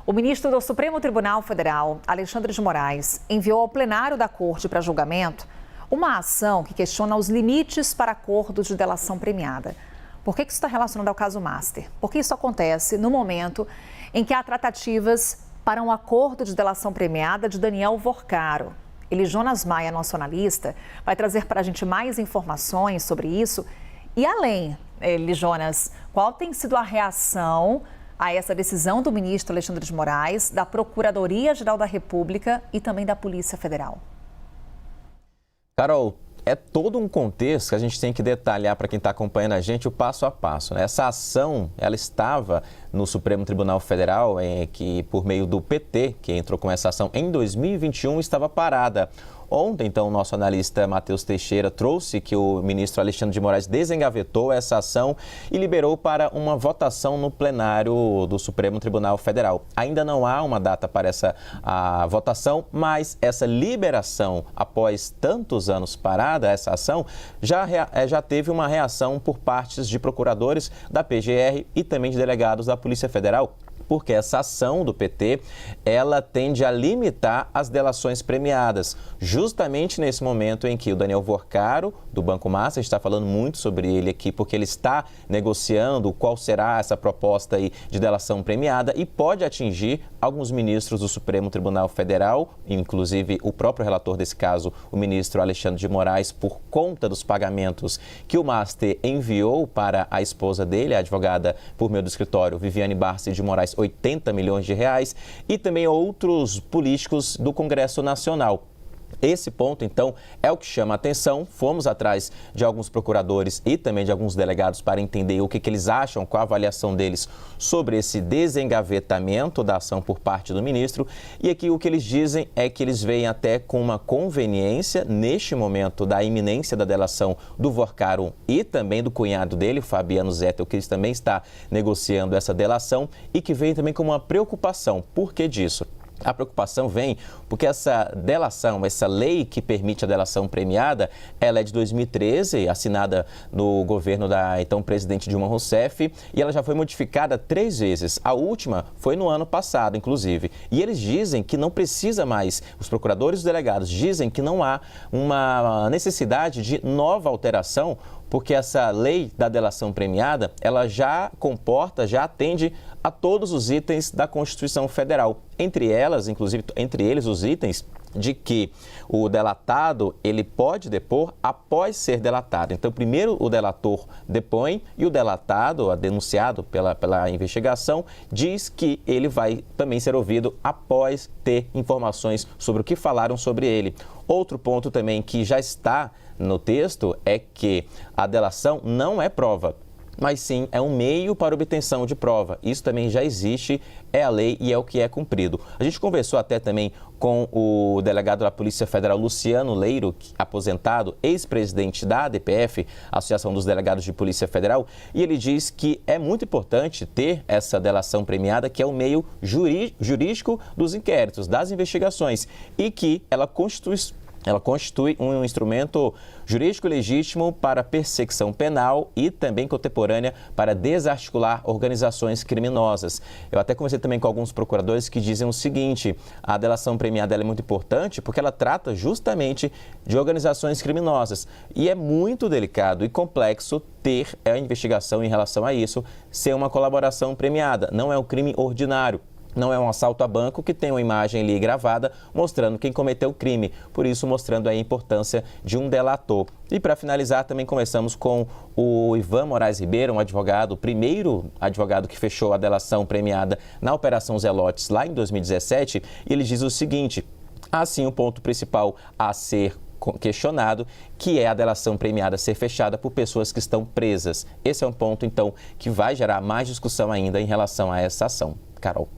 O ministro do Supremo Tribunal Federal, Alexandre de Moraes, enviou ao plenário da Corte para julgamento uma ação que questiona os limites para acordos de delação premiada. Por que isso está relacionado ao caso Master? Porque isso acontece no momento em que há tratativas para um acordo de delação premiada de Daniel Vorcaro. Jonas Maia, nosso analista, vai trazer para a gente mais informações sobre isso. E além, Jonas, qual tem sido a reação a essa decisão do ministro Alexandre de Moraes, da Procuradoria-Geral da República e também da Polícia Federal? Carol, é todo um contexto que a gente tem que detalhar para quem está acompanhando a gente o passo a passo, né? Essa ação, ela estava no Supremo Tribunal Federal, que por meio do PT, que entrou com essa ação em 2021, estava parada. Ontem, então, o nosso analista Matheus Teixeira trouxe que o ministro Alexandre de Moraes desengavetou essa ação e liberou para uma votação no plenário do Supremo Tribunal Federal. Ainda não há uma data para essa votação, mas essa liberação, após tantos anos parada, essa ação, já teve uma reação por partes de procuradores da PGR e também de delegados da Polícia Federal, porque essa ação do PT, ela tende a limitar as delações premiadas, justamente nesse momento em que o Daniel Vorcaro, do Banco Master, está falando muito sobre ele aqui, porque ele está negociando qual será essa proposta aí de delação premiada e pode atingir alguns ministros do Supremo Tribunal Federal, inclusive o próprio relator desse caso, o ministro Alexandre de Moraes, por conta dos pagamentos que o Master enviou para a esposa dele, a advogada por meio do escritório, Viviane Barsi de Moraes, 80 milhões de reais, e também outros políticos do Congresso Nacional. Esse ponto, então, é o que chama a atenção. Fomos atrás de alguns procuradores e também de alguns delegados para entender o que eles acham, qual a avaliação deles sobre esse desengavetamento da ação por parte do ministro. E aqui o que eles dizem é que eles veem até com uma conveniência, neste momento, da iminência da delação do Vorcaro e também do cunhado dele, Fabiano Zettel, que eles também está negociando essa delação, e que vem também com uma preocupação. Por que disso? A preocupação vem porque essa delação, essa lei que permite a delação premiada, ela é de 2013, assinada no governo da então presidente Dilma Rousseff, e ela já foi modificada 3 vezes. A última foi no ano passado, inclusive. E eles dizem que não precisa mais, os procuradores e os delegados dizem que não há uma necessidade de nova alteração, porque essa lei da delação premiada, ela já comporta, já atende a todos os itens da Constituição Federal. Entre elas, inclusive, entre eles os itens de que o delatado, ele pode depor após ser delatado. Então, primeiro o delator depõe e o delatado, denunciado pela investigação, diz que ele vai também ser ouvido após ter informações sobre o que falaram sobre ele. Outro ponto também que já está no texto é que a delação não é prova, mas sim é um meio para obtenção de prova. Isso também já existe, é a lei e é o que é cumprido. A gente conversou até também com o delegado da Polícia Federal, Luciano Leiro, aposentado, ex-presidente da ADPF, Associação dos Delegados de Polícia Federal, e ele diz que é muito importante ter essa delação premiada, que é o meio jurídico dos inquéritos, das investigações, e que ela constitui um instrumento jurídico legítimo para perseguição penal e também contemporânea para desarticular organizações criminosas. Eu até conversei também com alguns procuradores que dizem o seguinte: a delação premiada é muito importante porque ela trata justamente de organizações criminosas e é muito delicado e complexo ter a investigação em relação a isso ser uma colaboração premiada. Não é um crime ordinário. Não é um assalto a banco que tem uma imagem ali gravada mostrando quem cometeu o crime, por isso mostrando a importância de um delator. E para finalizar, também conversamos com o Ivan Moraes Ribeiro, um advogado, o primeiro advogado que fechou a delação premiada na Operação Zelotes lá em 2017, e ele diz o seguinte: há sim um ponto principal a ser questionado, que é a delação premiada ser fechada por pessoas que estão presas. Esse é um ponto, então, que vai gerar mais discussão ainda em relação a essa ação. Carol.